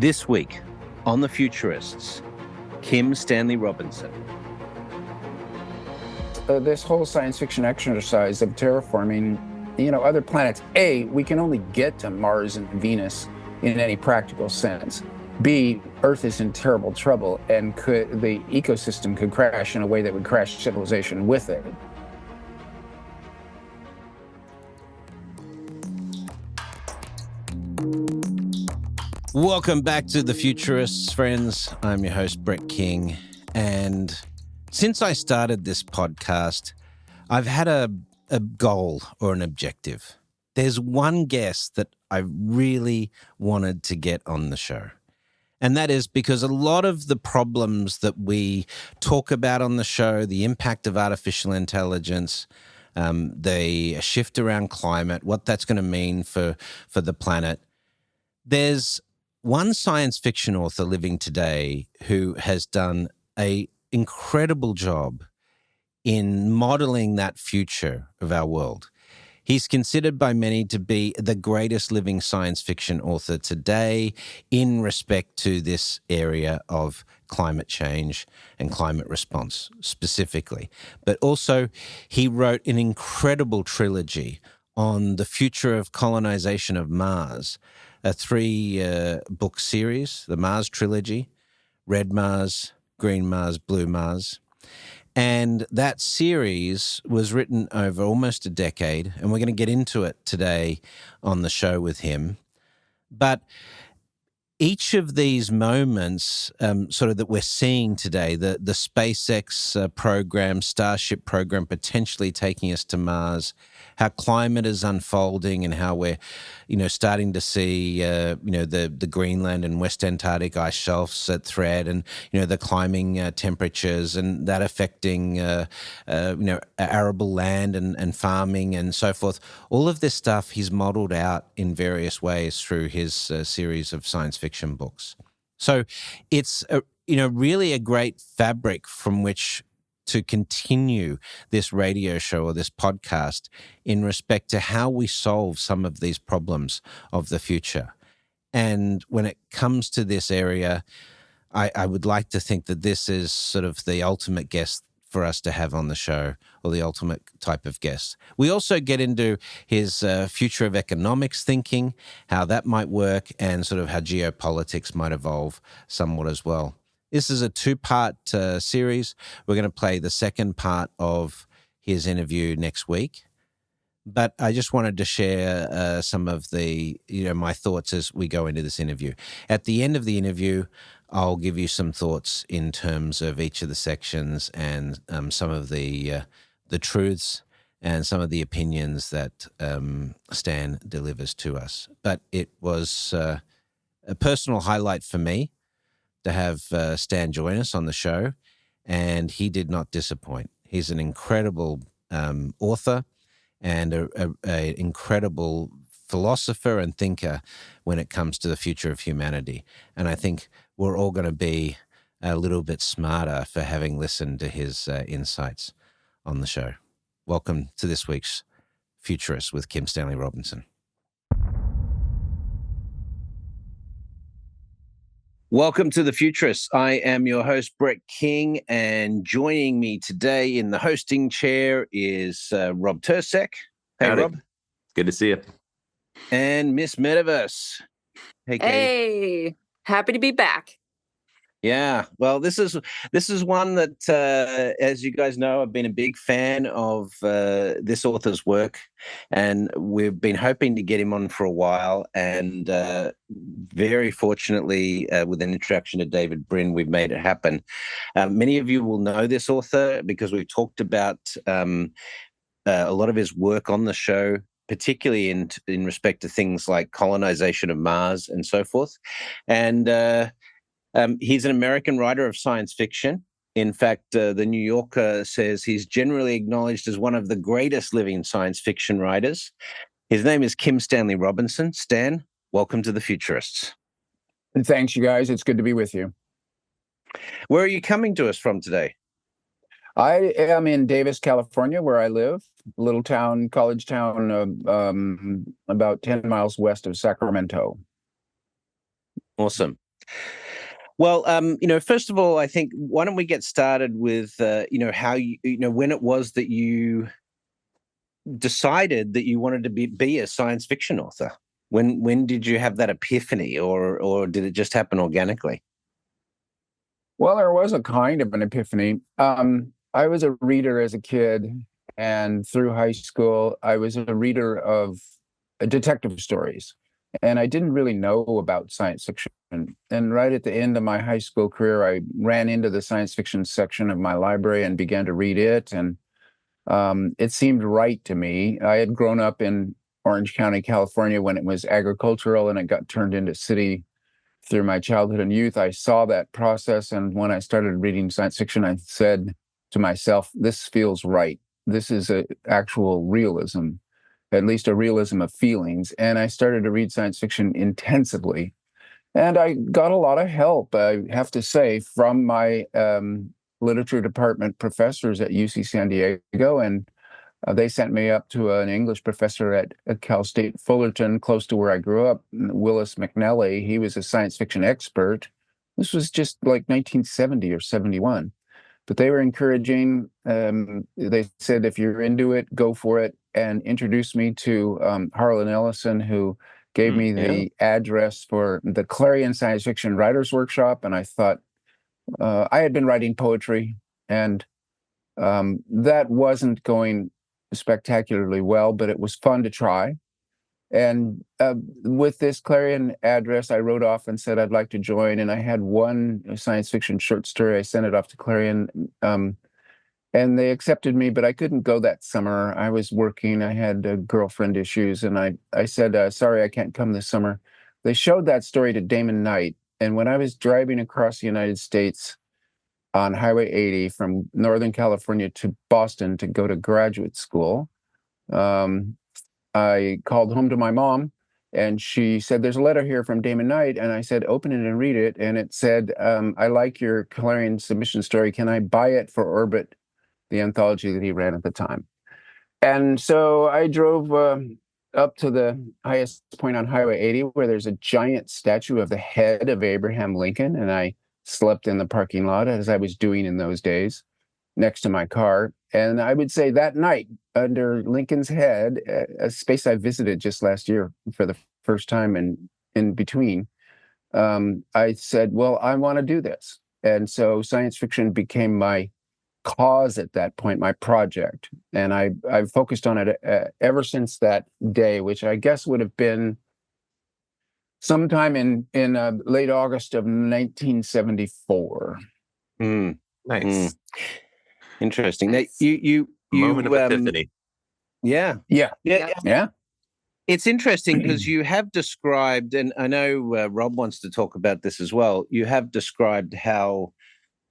This week on The Futurists, Kim Stanley Robinson. This whole science fiction exercise of terraforming, other planets. A, we can only get to Mars and Venus in any practical sense. B, Earth is in terrible trouble, and the ecosystem could crash in a way that would crash civilization with it. Welcome back to The Futurists, friends. I'm your host, Brett King. And since I started this podcast, I've had a goal or an objective. There's one guest that I really wanted to get on the show. And that is because a lot of the problems that we talk about on the show, the impact of artificial intelligence, the shift around climate, what that's going to mean for the planet, there's one science fiction author living today who has done an incredible job in modeling that future of our world. He's considered by many to be the greatest living science fiction author today in respect to this area of climate change and climate response specifically. But also, he wrote an incredible trilogy on the future of colonization of Mars, a 3-book series, the Mars Trilogy, Red Mars, Green Mars, Blue Mars. And that series was written over almost a decade, and we're going to get into it today on the show with him. But each of these moments sort of that we're seeing today, the SpaceX program, Starship program potentially taking us to Mars, how climate is unfolding and how we're, starting to see, the Greenland and West Antarctic ice shelves at threat and, the climbing temperatures and that affecting, arable land and farming and so forth. All of this stuff he's modeled out in various ways through his series of science fiction books. So it's, really a great fabric from which to continue this radio show or this podcast in respect to how we solve some of these problems of the future. And when it comes to this area, I would like to think that this is sort of the ultimate guest for us to have on the show, or the ultimate type of guest. We also get into his future of economics thinking, how that might work, and sort of how geopolitics might evolve somewhat as well. This is a 2-part series. We're going to play the second part of his interview next week. But I just wanted to share some of the, my thoughts as we go into this interview. At the end of the interview, I'll give you some thoughts in terms of each of the sections and some of the truths and some of the opinions that Stan delivers to us. But it was a personal highlight for me to have Stan join us on the show, and he did not disappoint. He's an incredible author and an incredible philosopher and thinker when it comes to the future of humanity. And I think we're all going to be a little bit smarter for having listened to his insights on the show. Welcome to this week's Futurists with Kim Stanley Robinson. Welcome to The Futurists. I am your host, Brett King, and joining me today in the hosting chair is Rob Tercek. Hey, Howdy. Rob. Good to see you. And Miss Metaverse. Hey, Kate. Hey, happy to be back. Yeah, well, this is one that, as you guys know, I've been a big fan of this author's work, and we've been hoping to get him on for a while. And very fortunately, with an introduction to David Brin, we've made it happen. Many of you will know this author because we've talked about a lot of his work on the show, particularly in respect to things like colonization of Mars and so forth. And he's an American writer of science fiction. In fact, the New Yorker says he's generally acknowledged as one of the greatest living science fiction writers. His name is Kim Stanley Robinson. Stan, welcome to The Futurists. And thanks, you guys. It's good to be with you. Where are you coming to us from today? I am in Davis, California, where I live, a little town, college town, about 10 miles west of Sacramento. Awesome. Well, first of all, I think why don't we get started with, how when it was that you decided that you wanted to be a science fiction author? When did you have that epiphany, or did it just happen organically? Well, there was a kind of an epiphany. I was a reader as a kid, and through high school, I was a reader of detective stories, and I didn't really know about science fiction. And right at the end of my high school career, I ran into the science fiction section of my library and began to read it, and it seemed right to me. I had grown up in Orange County, California, when it was agricultural, and it got turned into city through my childhood and youth. I saw that process. And when I started reading science fiction, I said to myself, this feels right. This is a actual realism, at least a realism of feelings. And I started to read science fiction intensively. And I got a lot of help, I have to say, from my literature department professors at UC San Diego. And they sent me up to an English professor at Cal State Fullerton, close to where I grew up, Willis McNally. He was a science fiction expert. This was just like 1970 or 71. But they were encouraging. They said, if you're into it, go for it, and introduced me to Harlan Ellison, who gave me the address for the Clarion Science Fiction Writers Workshop. And I thought, I had been writing poetry, and that wasn't going spectacularly well, but it was fun to try. And with this Clarion address, I wrote off and said I'd like to join. And I had one science fiction short story. I sent it off to Clarion, and they accepted me, but I couldn't go that summer. I was working. I had girlfriend issues, and I said, sorry, I can't come this summer. They showed that story to Damon Knight. And when I was driving across the United States on Highway 80 from Northern California to Boston to go to graduate school, I called home to my mom, and she said, there's a letter here from Damon Knight. And I said, open it and read it. And it said, I like your Clarion submission story. Can I buy it for Orbit, the anthology that he ran at the time? And so I drove up to the highest point on Highway 80, where there's a giant statue of the head of Abraham Lincoln. And I slept in the parking lot, as I was doing in those days, next to my car. And I would say that night, under Lincoln's head, a space I visited just last year for the first time, and in between, I said, well, I want to do this. And so science fiction became my cause at that point, my project. And I've focused on it ever since that day, which I guess would have been sometime in late August of 1974. Nice. Interesting. Nice. Now, you Moment of epiphany. Yeah. It's interesting because you have described, and I know Rob wants to talk about this as well. You have described how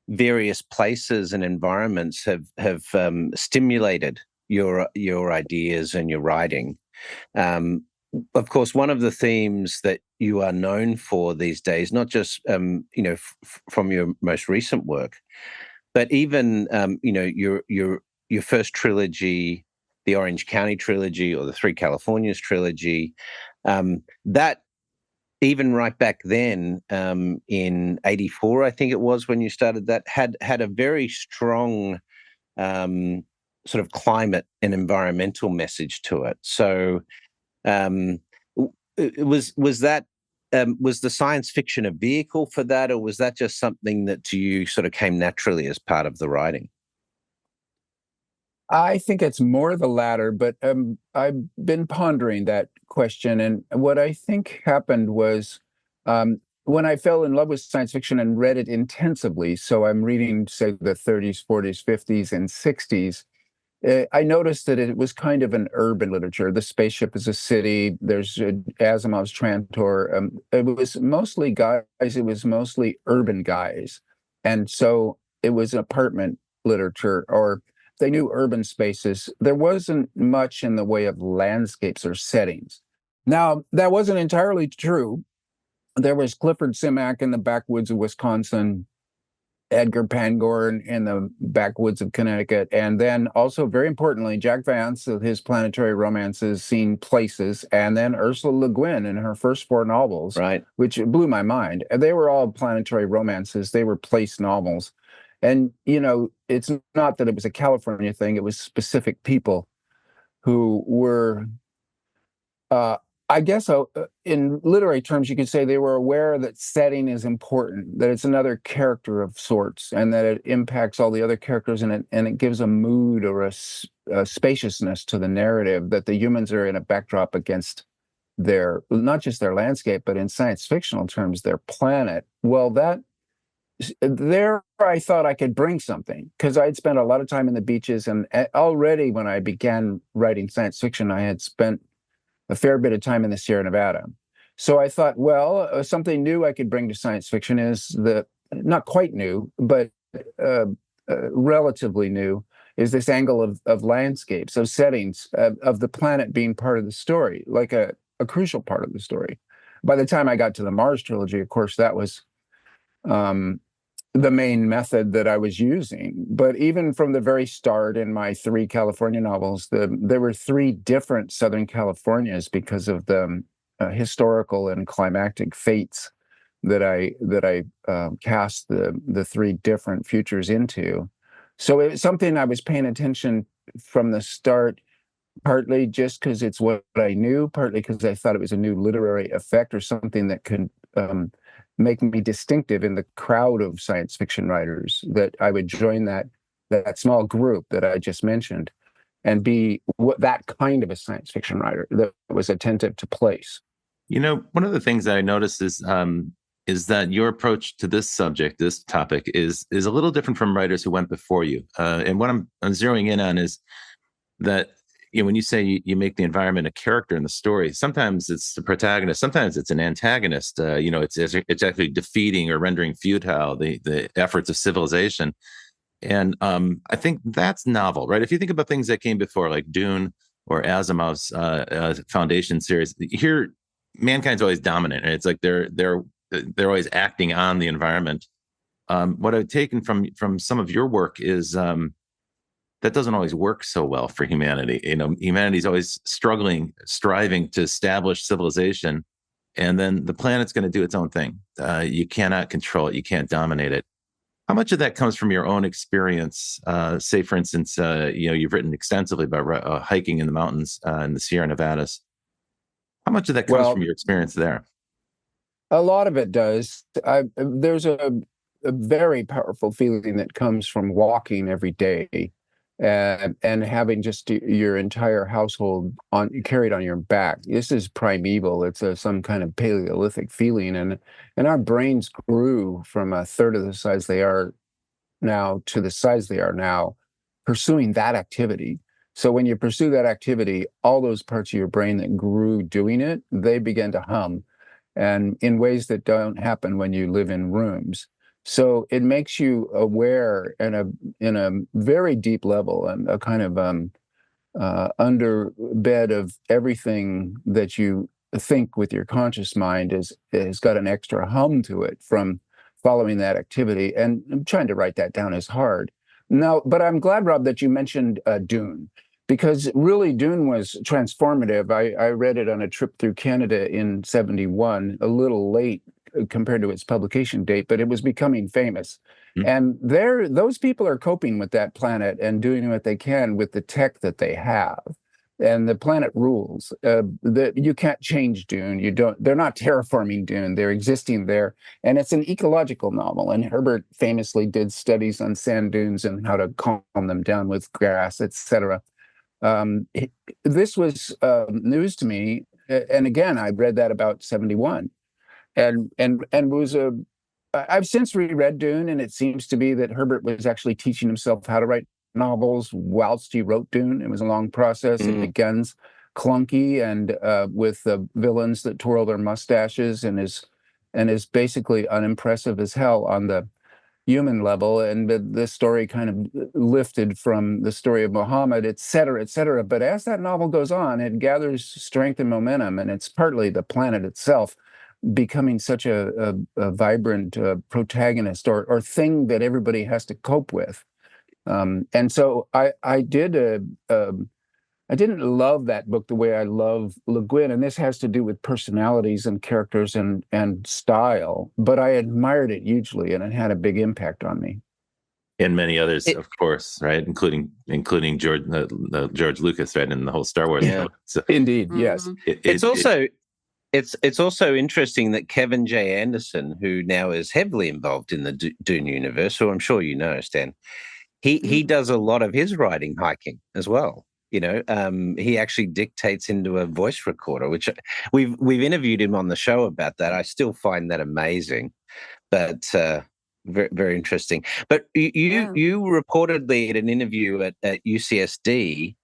various places and environments have stimulated your ideas and your writing. Of course, one of the themes that you are known for these days, not just from your most recent work, but even your first trilogy, the Orange County trilogy or the Three Californias trilogy, that even right back then, in '84, I think it was when you started that, had a very strong sort of climate and environmental message to it. So was that was the science fiction a vehicle for that, or was that just something that to you sort of came naturally as part of the writing? I think it's more the latter, but I've been pondering that question. And what I think happened was when I fell in love with science fiction and read it intensively, so I'm reading, say, the 30s, 40s, 50s, and 60s, I noticed that it was kind of an urban literature. The spaceship is a city. There's Asimov's Trantor. It was mostly guys. It was mostly urban guys. And so it was apartment literature, or they knew urban spaces. There wasn't much in the way of landscapes or settings. Now, that wasn't entirely true. There was Clifford Simak in the backwoods of Wisconsin. Edgar Pangborn in the backwoods of Connecticut. And then also, very importantly, Jack Vance, with his planetary romances, Seen Places, and then Ursula Le Guin in her first 4 novels, Right. which blew my mind. And they were all planetary romances. They were place novels. And, it's not that it was a California thing. It was specific people who were I guess in literary terms, you could say they were aware that setting is important, that it's another character of sorts, and that it impacts all the other characters, and it gives a mood or a spaciousness to the narrative, that the humans are in a backdrop against their, not just their landscape, but in science fictional terms, their planet. Well, there I thought I could bring something, because I'd spent a lot of time in the beaches, and already when I began writing science fiction, I had spent a fair bit of time in the Sierra Nevada. So I thought, well, something new I could bring to science fiction is not quite new, but relatively new, is this angle of landscapes, of settings, of the planet being part of the story, like a crucial part of the story. By the time I got to the Mars Trilogy, of course, that was the main method that I was using. But even from the very start in my 3 California novels, there were 3 different Southern Californias because of the historical and climactic fates that I cast the 3 different futures into. So it was something I was paying attention from the start, partly just because it's what I knew, partly because I thought it was a new literary effect or something that could make me distinctive in the crowd of science fiction writers, that I would join that small group that I just mentioned and be that kind of a science fiction writer that was attentive to place. One of the things that I noticed is that your approach to this subject, this topic, is a little different from writers who went before you. And what I'm zeroing in on is that when you say you make the environment a character in the story, sometimes it's the protagonist, sometimes it's an antagonist. It's actually defeating or rendering futile the efforts of civilization. And I think that's novel, right? If you think about things that came before, like Dune or Asimov's Foundation series, here mankind's always dominant, and it's like they're always acting on the environment. What I've taken from some of your work is that doesn't always work so well for humanity. Humanity's always striving to establish civilization, and then the planet's going to do its own thing. You cannot control it. You can't dominate it. How much of that comes from your own experience? Say, for instance, you've written extensively about hiking in the mountains in the Sierra Nevadas. How much of that comes from your experience there? A lot of it does. There's a very powerful feeling that comes from walking every day. And having just your entire household carried on your back. This is primeval. It's some kind of Paleolithic feeling, and our brains grew from a third of the size they are now to the size they are now, pursuing that activity. So when you pursue that activity, all those parts of your brain that grew doing it, they begin to hum, and in ways that don't happen when you live in rooms. So it makes you aware in a very deep level, and a kind of underbed of everything that you think with your conscious mind has got an extra hum to it from following that activity. And trying to write that down is hard. Now, but I'm glad, Rob, that you mentioned Dune, because really Dune was transformative. I read it on a trip through Canada in '71, a little late compared to its publication date, but it was becoming famous. And those people are coping with that planet and doing what they can with the tech that they have. And the planet rules. You can't change Dune. They're not terraforming Dune. They're existing there. And it's an ecological novel. And Herbert famously did studies on sand dunes and how to calm them down with grass, etc. This was news to me. And again, I read that about '71. And was I've since reread Dune, and it seems to be that Herbert was actually teaching himself how to write novels whilst he wrote Dune. It was a long process. It begins clunky and with villains that twirl their mustaches, and is basically unimpressive as hell on the human level. And the story kind of lifted from the story of Muhammad, et cetera, et cetera. But as that novel goes on, it gathers strength and momentum, and it's partly the planet itself becoming such a vibrant protagonist or thing that everybody has to cope with. And so I didn't love that book the way I love Le Guin, and this has to do with personalities and characters and style, but I admired it hugely, and it had a big impact on me. And many others, of course, right? Including George Lucas, right, and the whole Star Wars. Yeah. So Indeed, yes. It's also interesting that Kevin J. Anderson, who now is heavily involved in the Dune universe, who I'm sure you know, Stan, he does a lot of his writing hiking as well. He actually dictates into a voice recorder, which we've interviewed him on the show about that. I still find that amazing, but very, very interesting. But you reportedly at an interview at UCSD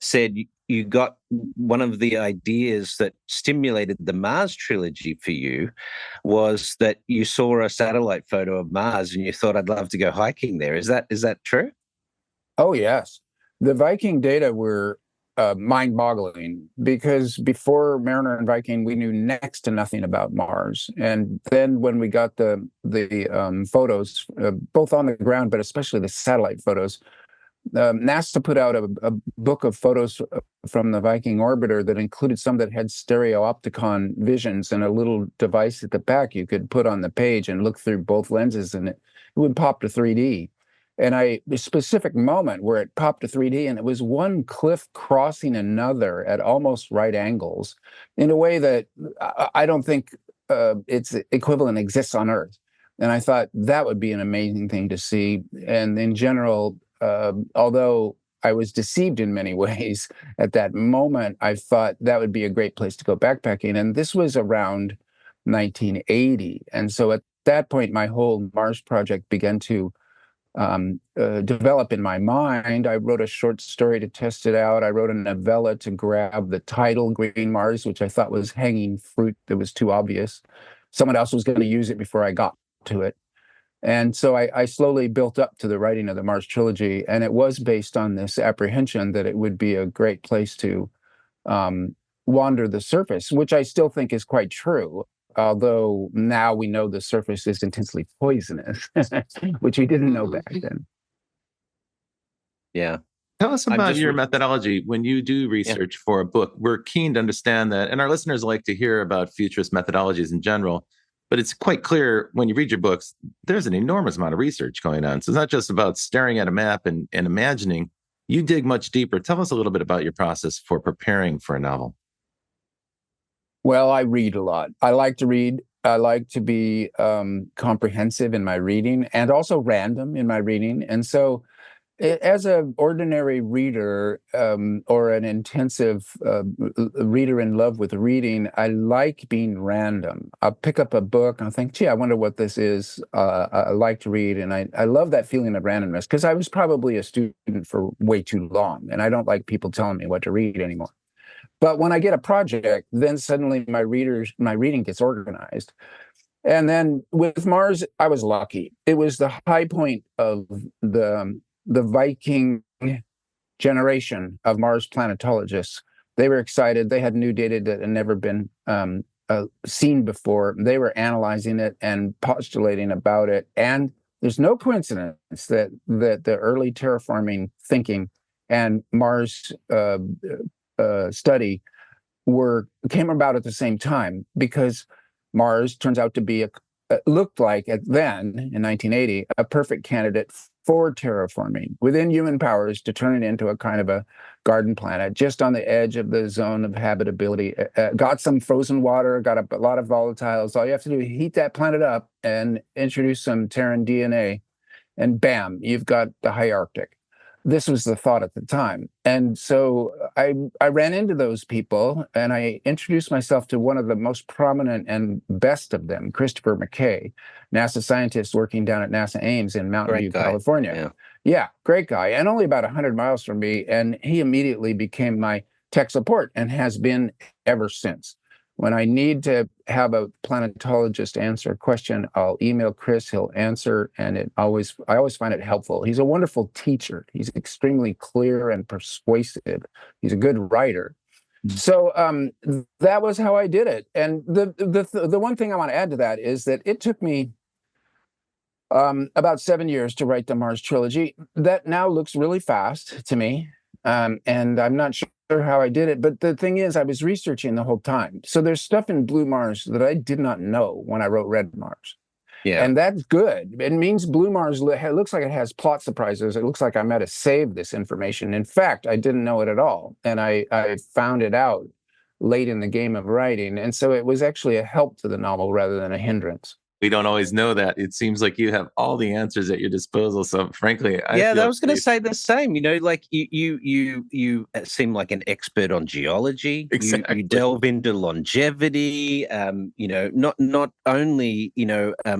said you got one of the ideas that stimulated the Mars trilogy for you was that you saw a satellite photo of Mars and you thought, I'd love to go hiking there. Is that true? Oh, yes. The Viking data were mind-boggling because before Mariner and Viking, we knew next to nothing about Mars. And then when we got the photos, both on the ground, but especially the satellite photos, NASA put out a book of photos from the Viking orbiter that included some that had stereopticon visions and a little device at the back you could put on the page and look through both lenses, and it would pop to 3D. And a specific moment where it popped to 3D, and it was one cliff crossing another at almost right angles in a way that I don't think its equivalent exists on Earth. And I thought that would be an amazing thing to see. And in general, although I was deceived in many ways at that moment, I thought that would be a great place to go backpacking. And this was around 1980. And so at that point, my whole Mars project began to develop in my mind. I wrote a short story to test it out. I wrote a novella to grab the title, Green Mars, which I thought was hanging fruit that was too obvious. Someone else was going to use it before I got to it. And so I slowly built up to the writing of the Mars Trilogy, and it was based on this apprehension that it would be a great place to wander the surface, which I still think is quite true, although now we know the surface is intensely poisonous, which we didn't know back then. Yeah. Tell us about your methodology when you do research for a book. We're keen to understand that, and our listeners like to hear about futurist methodologies in general. But it's quite clear when you read your books, there's an enormous amount of research going on. So it's not just about staring at a map and imagining. You dig much deeper. Tell us a little bit about your process for preparing for a novel. Well, I read a lot. I like to read. I like to be comprehensive in my reading and also random in my reading. And so as an ordinary reader or an intensive reader in love with reading, I like being random. I'll pick up a book and I'll think, gee, I wonder what this is. I like to read. And I love that feeling of randomness because I was probably a student for way too long. And I don't like people telling me what to read anymore. But when I get a project, then suddenly my reading gets organized. And then with Mars, I was lucky. It was the high point of the Viking generation of Mars planetologists. They were excited. They had new data that had never been seen before. They were analyzing it and postulating about it. And there's no coincidence that the early terraforming thinking and Mars study came about at the same time, because Mars turns out to be looked like then in 1980 a perfect candidate for terraforming within human powers to turn it into a kind of a garden planet just on the edge of the zone of habitability. Got some frozen water, got a lot of volatiles. All you have to do is heat that planet up and introduce some Terran DNA, and bam, you've got the high Arctic. This was the thought at the time. And so I ran into those people and I introduced myself to one of the most prominent and best of them, Christopher McKay, NASA scientist working down at NASA Ames in Mountain View, California. Yeah, great guy. And only about 100 miles from me. And he immediately became my tech support and has been ever since. When I need to have a planetologist answer a question, I'll email Chris, he'll answer, and I always find it helpful. He's a wonderful teacher. He's extremely clear and persuasive. He's a good writer. So that was how I did it. And the one thing I want to add to that is that it took me about 7 years to write the Mars trilogy. That now looks really fast to me, and I'm not sure how I did it. But the thing is, I was researching the whole time. So there's stuff in Blue Mars that I did not know when I wrote Red Mars. Yeah. And that's good. It means Blue Mars looks like it has plot surprises. It looks like I might have saved this information. In fact, I didn't know it at all. And I found it out late in the game of writing. And so it was actually a help to the novel rather than a hindrance. We don't always know that. It seems like you have all the answers at your disposal. So frankly, I was going to say the same. You know, like you seem like an expert on geology. Exactly. You delve into longevity. You know, not only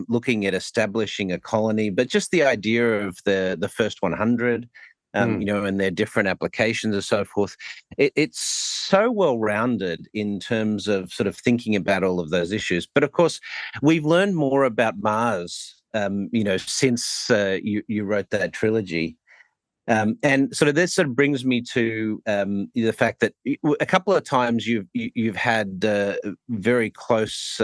looking at establishing a colony, but just the idea of the first 100. You know, and their different applications and so forth. It's so well-rounded in terms of sort of thinking about all of those issues. But of course, we've learned more about Mars, you know, since you wrote that trilogy. And sort of this sort of brings me to the fact that a couple of times you've had very close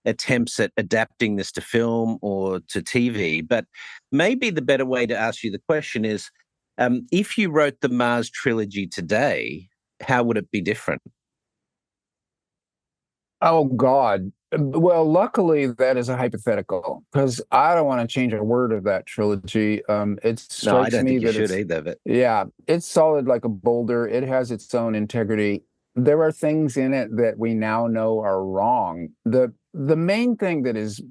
attempts at adapting this to film or to TV. But maybe the better way to ask you the question is, if you wrote the Mars trilogy today, how would it be different? Oh, God. Well, luckily, that is a hypothetical, because I don't want to change a word of that trilogy. It strikes No, I don't me think you that should it's, either. But yeah, it's solid like a boulder. It has its own integrity. There are things in it that we now know are wrong. The main thing that is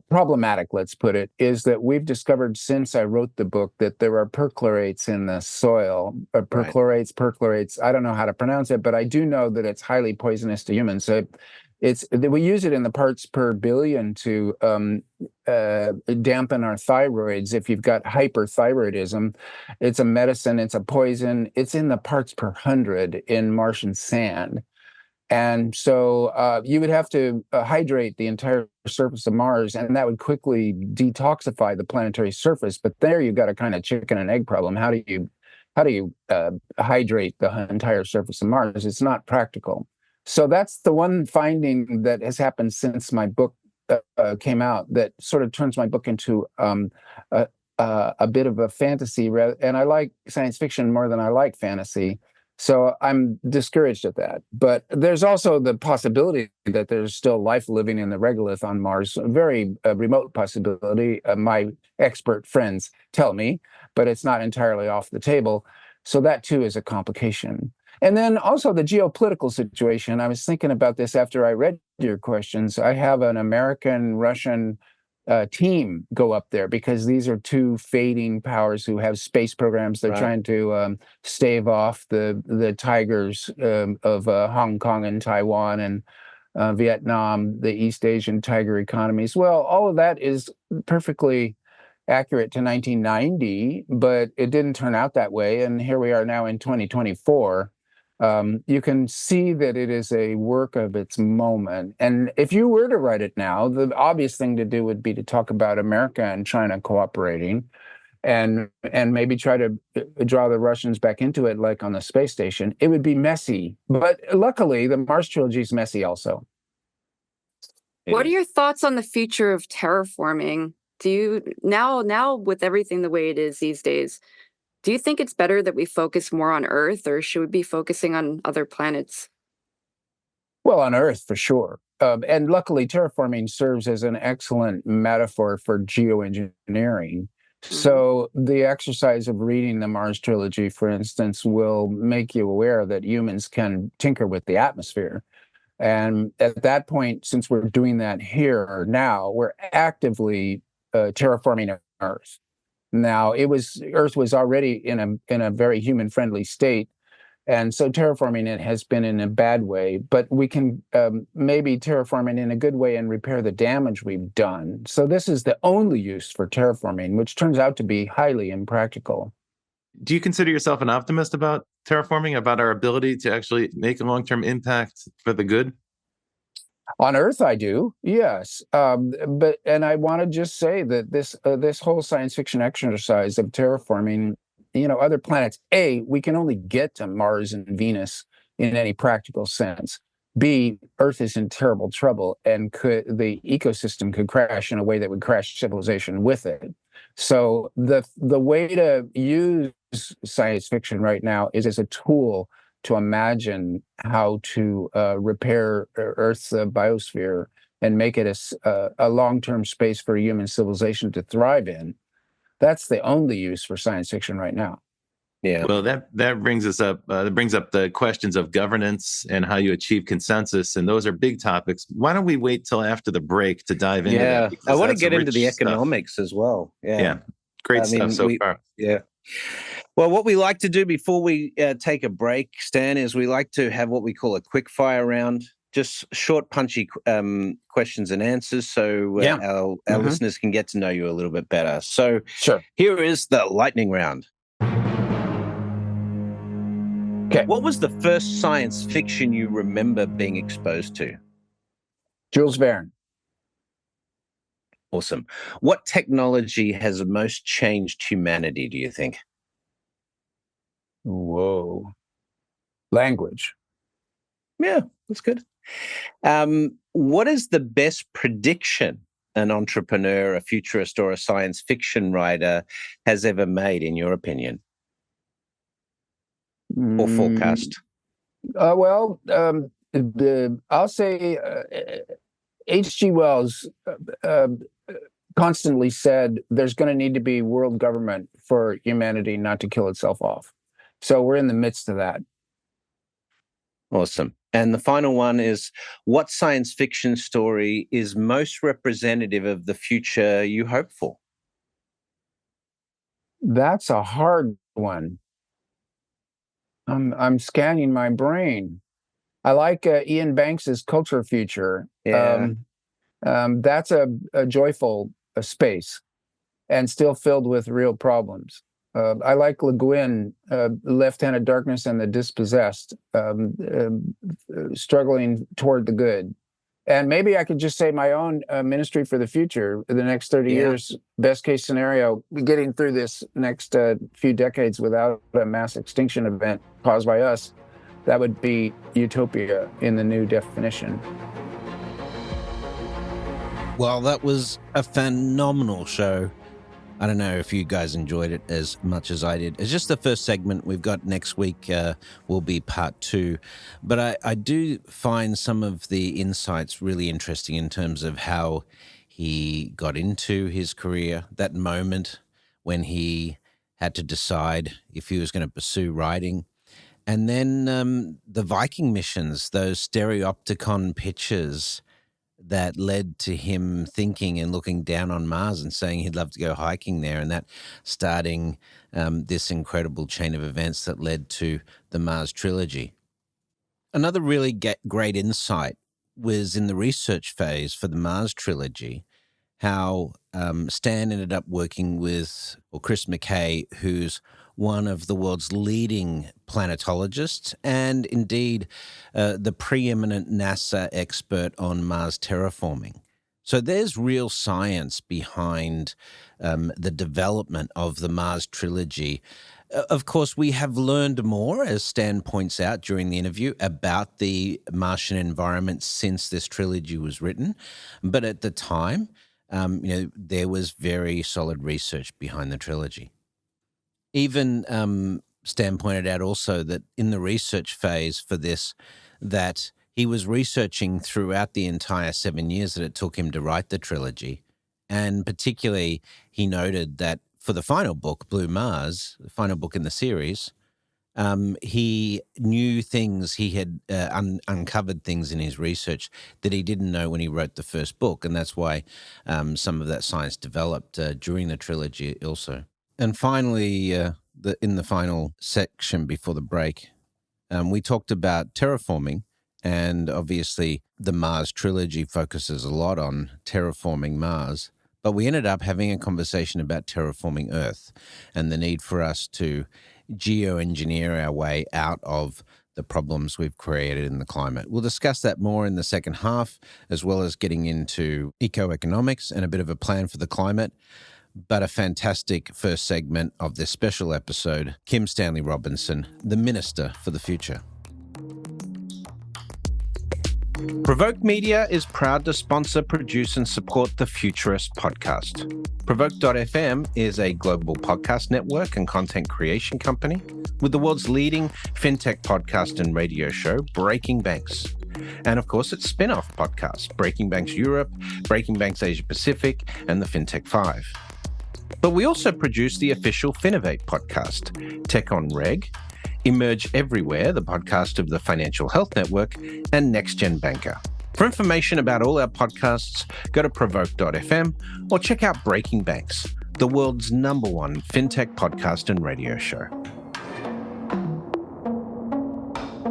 problematic, let's put it, is that we've discovered since I wrote the book that there are perchlorates in the soil. Perchlorates. I don't know how to pronounce it, but I do know that it's highly poisonous to humans. So we use it in the parts per billion to dampen our thyroids. If you've got hyperthyroidism, it's a medicine, it's a poison. It's in the parts per hundred in Martian sand. And so you would have to hydrate the entire surface of Mars, and that would quickly detoxify the planetary surface. But there you've got a kind of chicken and egg problem. How do you hydrate the entire surface of Mars? It's not practical. So that's the one finding that has happened since my book came out that sort of turns my book into a bit of a fantasy. And I like science fiction more than I like fantasy. So I'm discouraged at that. But there's also the possibility that there's still life living in the regolith on Mars, a very remote possibility. My expert friends tell me, but it's not entirely off the table. So that too is a complication. And then also the geopolitical situation. I was thinking about this after I read your questions. I have an American-Russian team go up there because these are two fading powers who have space programs. They're trying to stave off the tigers of Hong Kong and Taiwan and Vietnam, the East Asian tiger economies. Well, all of that is perfectly accurate to 1990, but it didn't turn out that way. And here we are now in 2024. You can see that it is a work of its moment. And if you were to write it now, the obvious thing to do would be to talk about America and China cooperating and maybe try to draw the Russians back into it, like on the space station. It would be messy. But luckily, the Mars trilogy is messy also. What are your thoughts on the future of terraforming? Do you now with everything the way it is these days, do you think it's better that we focus more on Earth, or should we be focusing on other planets? Well, on Earth, for sure. And luckily, terraforming serves as an excellent metaphor for geoengineering. So the exercise of reading the Mars trilogy, for instance, will make you aware that humans can tinker with the atmosphere. And at that point, since we're doing that here now, we're actively terraforming Earth. Now, Earth was already in a very human-friendly state, and so terraforming it has been in a bad way. But we can maybe terraform it in a good way and repair the damage we've done. So this is the only use for terraforming, which turns out to be highly impractical. Do you consider yourself an optimist about terraforming, about our ability to actually make a long-term impact for the good? On Earth, I do, yes. And I want to just say that this whole science fiction exercise of terraforming other planets. A, we can only get to Mars and Venus in any practical sense. B, Earth is in terrible trouble, and the ecosystem could crash in a way that would crash civilization with it. So the way to use science fiction right now is as a tool to imagine how to repair Earth's biosphere and make it a long-term space for human civilization to thrive in. That's the only use for science fiction right now. Yeah. Well, that brings us up. That brings up the questions of governance and how you achieve consensus, and those are big topics. Why don't we wait till after the break to dive into that? Yeah, I want to get into the economics as well. Yeah, great stuff so far. Yeah. Well, what we like to do before we take a break, Stan, is we like to have what we call a quick fire round. Just short, punchy questions and answers, so our listeners can get to know you a little bit better. So, here is the lightning round. Okay. What was the first science fiction you remember being exposed to? Jules Verne. Awesome. What technology has most changed humanity, do you think? Whoa. Language. Yeah, that's good. What is the best prediction an entrepreneur, a futurist, or a science fiction writer has ever made, in your opinion? Or forecast? Well, I'll say H.G. Wells constantly said there's going to need to be world government for humanity not to kill itself off. So we're in the midst of that. Awesome. And the final one is, what science fiction story is most representative of the future you hope for? That's a hard one. I'm scanning my brain. I like Ian Banks's Culture Future. Yeah. That's a joyful space and still filled with real problems. I like Le Guin, Left-Handed Darkness and the Dispossessed, struggling toward the good. And maybe I could just say my own ministry for the future, the next 30 years, best case scenario, getting through this next few decades without a mass extinction event caused by us. That would be utopia in the new definition. Well, that was a phenomenal show. I don't know if you guys enjoyed it as much as I did. It's just the first segment. We've got next week will be part 2. But I do find some of the insights really interesting in terms of how he got into his career, that moment when he had to decide if he was going to pursue writing. And then the Viking missions, those stereopticon pictures that led to him thinking and looking down on Mars and saying he'd love to go hiking there, and that starting this incredible chain of events that led to the Mars Trilogy. Another really great insight was in the research phase for the Mars Trilogy, how Stan ended up working with Chris McKay, who's one of the world's leading planetologists and indeed the preeminent NASA expert on Mars terraforming. So there's real science behind the development of the Mars Trilogy. Of course, we have learned more, as Stan points out during the interview, about the Martian environment since this trilogy was written. But at the time, there was very solid research behind the trilogy. Even Stan pointed out also that in the research phase for this, that he was researching throughout the entire 7 years that it took him to write the trilogy. And particularly, he noted that for the final book, Blue Mars, the final book in the series, he knew things, he had uncovered things in his research that he didn't know when he wrote the first book. And that's why some of that science developed during the trilogy also. And finally, in the final section before the break, we talked about terraforming, and obviously the Mars Trilogy focuses a lot on terraforming Mars, but we ended up having a conversation about terraforming Earth and the need for us to geoengineer our way out of the problems we've created in the climate. We'll discuss that more in the second half, as well as getting into ecoeconomics and a bit of a plan for the climate. but a fantastic first segment of this special episode, Kim Stanley Robinson, the Minister for the Future. Provoke Media is proud to sponsor, produce, and support the Futurists podcast. Provoke.fm is a global podcast network and content creation company with the world's leading fintech podcast and radio show, Breaking Banks. And of course, its spin-off podcast, Breaking Banks Europe, Breaking Banks Asia Pacific, and the FinTech 5. But we also produce the official Finovate podcast, Tech on Reg, Emerge Everywhere, the podcast of the Financial Health Network, and Next Gen Banker. For information about all our podcasts, go to provoke.fm or check out Breaking Banks, the world's #1 fintech podcast and radio show.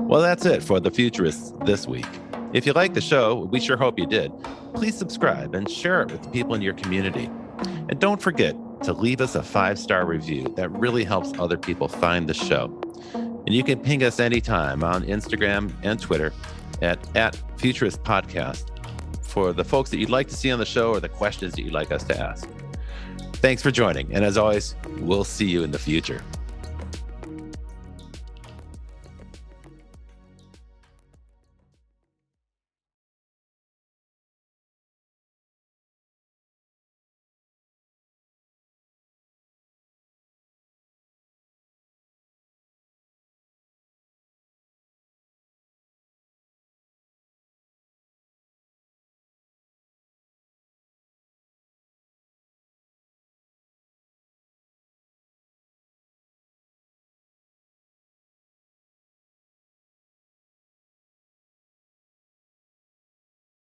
Well, that's it for the Futurists this week. If you like the show, we sure hope you did. Please subscribe and share it with the people in your community. And don't forget to leave us a 5-star review. That really helps other people find the show. And you can ping us anytime on Instagram and Twitter at Futurist Podcast for the folks that you'd like to see on the show or the questions that you'd like us to ask. Thanks for joining. And as always, we'll see you in the future.